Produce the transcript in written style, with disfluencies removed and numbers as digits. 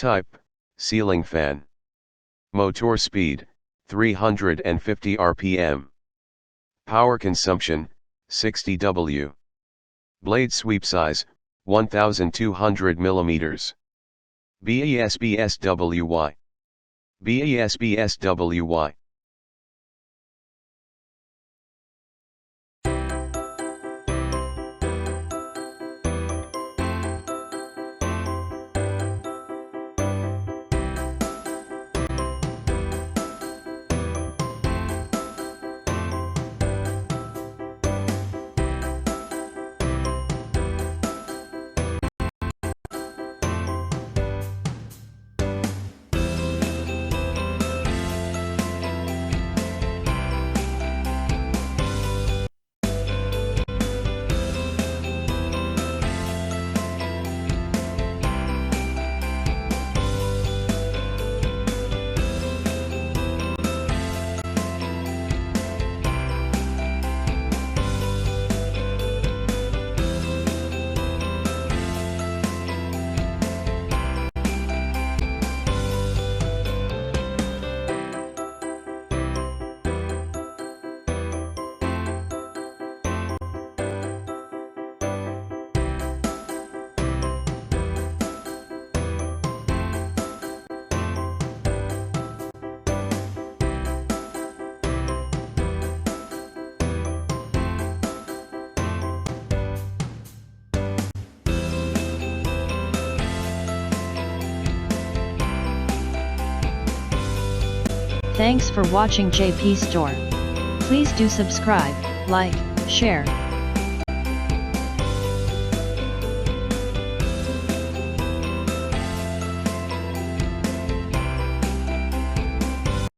Type, ceiling fan. Motor speed, 350 rpm. Power consumption, 60 W. Blade sweep size, 1200 mm. BESbswy. BESbswy. Thanks for watching JP Store. Please do subscribe, like, share,